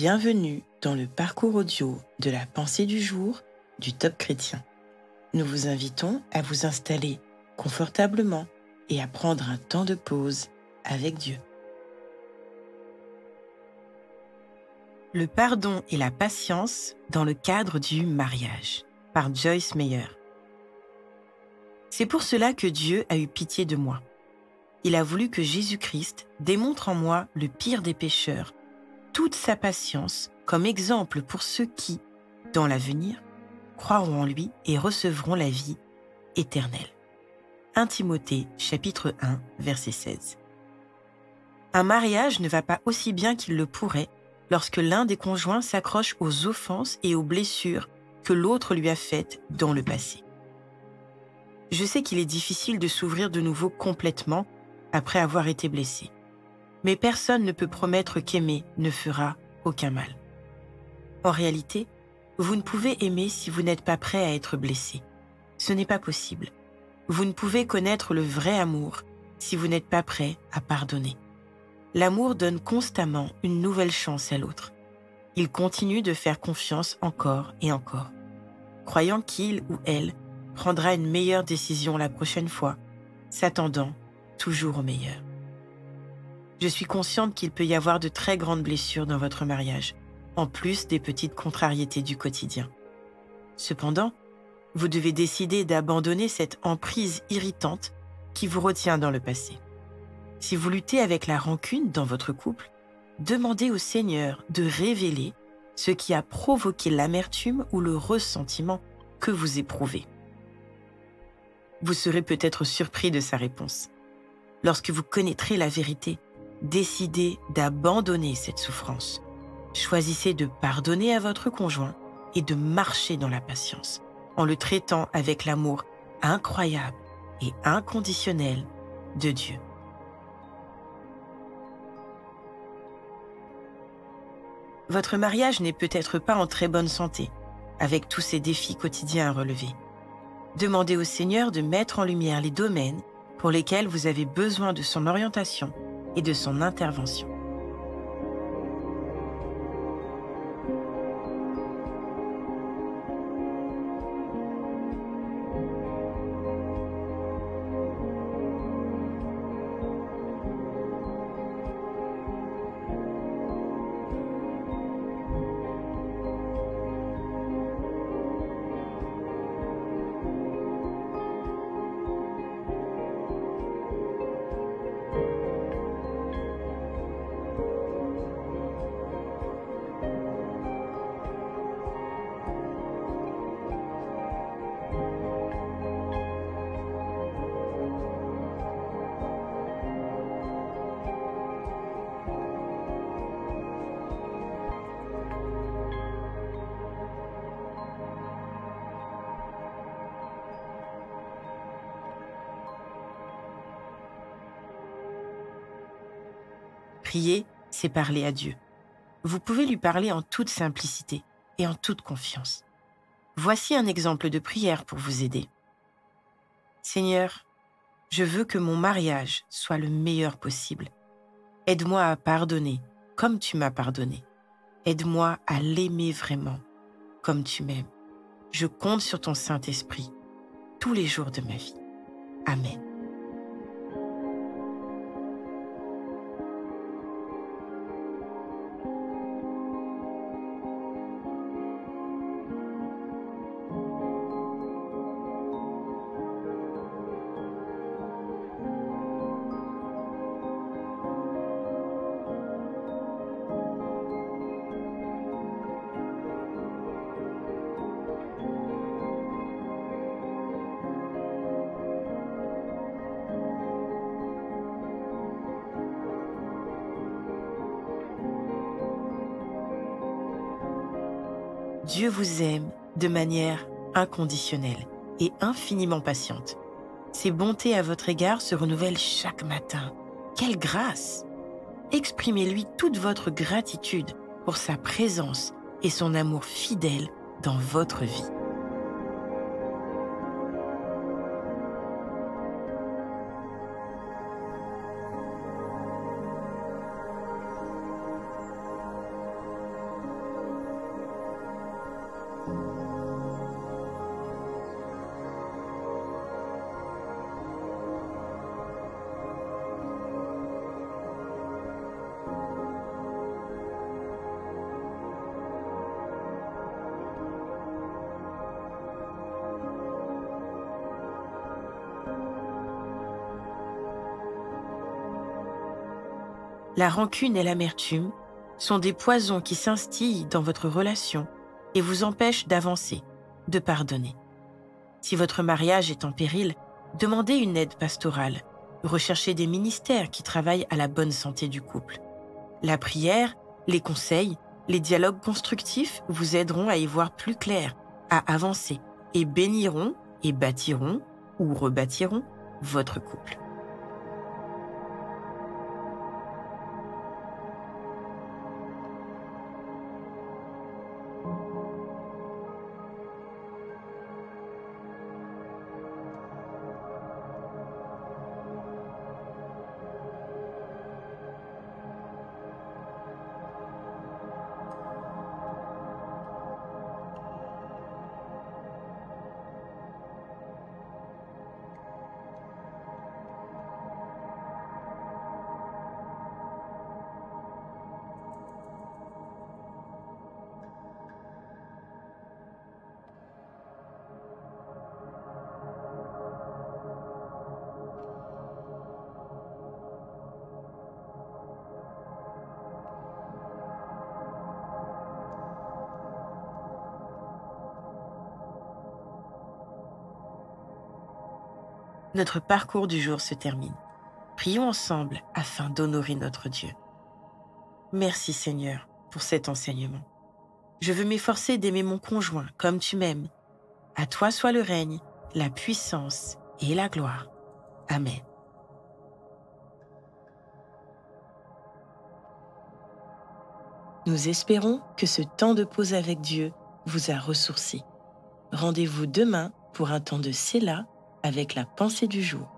Bienvenue dans le parcours audio de la pensée du jour du Top Chrétien. Nous vous invitons à vous installer confortablement et à prendre un temps de pause avec Dieu. Le pardon et la patience dans le cadre du mariage, par Joyce Meyer. C'est pour cela que Dieu a eu pitié de moi. Il a voulu que Jésus-Christ démontre en moi le pire des pécheurs, toute sa patience comme exemple pour ceux qui, dans l'avenir, croiront en lui et recevront la vie éternelle. 1 Timothée, chapitre 1, verset 16. Un mariage ne va pas aussi bien qu'il le pourrait lorsque l'un des conjoints s'accroche aux offenses et aux blessures que l'autre lui a faites dans le passé. Je sais qu'il est difficile de s'ouvrir de nouveau complètement après avoir été blessé. Mais personne ne peut promettre qu'aimer ne fera aucun mal. En réalité, vous ne pouvez aimer si vous n'êtes pas prêt à être blessé. Ce n'est pas possible. Vous ne pouvez connaître le vrai amour si vous n'êtes pas prêt à pardonner. L'amour donne constamment une nouvelle chance à l'autre. Il continue de faire confiance encore et encore, croyant qu'il ou elle prendra une meilleure décision la prochaine fois, s'attendant toujours au meilleur. Je suis consciente qu'il peut y avoir de très grandes blessures dans votre mariage, en plus des petites contrariétés du quotidien. Cependant, vous devez décider d'abandonner cette emprise irritante qui vous retient dans le passé. Si vous luttez avec la rancune dans votre couple, demandez au Seigneur de révéler ce qui a provoqué l'amertume ou le ressentiment que vous éprouvez. Vous serez peut-être surpris de sa réponse. Lorsque vous connaîtrez la vérité, décidez d'abandonner cette souffrance. Choisissez de pardonner à votre conjoint et de marcher dans la patience, en le traitant avec l'amour incroyable et inconditionnel de Dieu. Votre mariage n'est peut-être pas en très bonne santé, avec tous ces défis quotidiens à relever. Demandez au Seigneur de mettre en lumière les domaines pour lesquels vous avez besoin de son orientation et de son intervention. Prier, c'est parler à Dieu. Vous pouvez lui parler en toute simplicité et en toute confiance. Voici un exemple de prière pour vous aider. Seigneur, je veux que mon mariage soit le meilleur possible. Aide-moi à pardonner comme tu m'as pardonné. Aide-moi à l'aimer vraiment comme tu m'aimes. Je compte sur ton Saint-Esprit tous les jours de ma vie. Amen. Dieu vous aime de manière inconditionnelle et infiniment patiente. Ses bontés à votre égard se renouvellent chaque matin. Quelle grâce! Exprimez-lui toute votre gratitude pour sa présence et son amour fidèle dans votre vie. la rancune et l'amertume sont des poisons qui s'instillent dans votre relation et vous empêchent d'avancer, de pardonner. Si votre mariage est en péril, demandez une aide pastorale. Recherchez des ministères qui travaillent à la bonne santé du couple. La prière, les conseils, les dialogues constructifs vous aideront à y voir plus clair, à avancer et béniront et bâtiront ou rebâtiront votre couple. Notre parcours du jour se termine. Prions ensemble afin d'honorer notre Dieu. Merci Seigneur pour cet enseignement. Je veux m'efforcer d'aimer mon conjoint comme tu m'aimes. À toi soit le règne, la puissance et la gloire. Amen. Nous espérons que ce temps de pause avec Dieu vous a ressourci. Rendez-vous demain pour un temps de Séla avec la pensée du jour.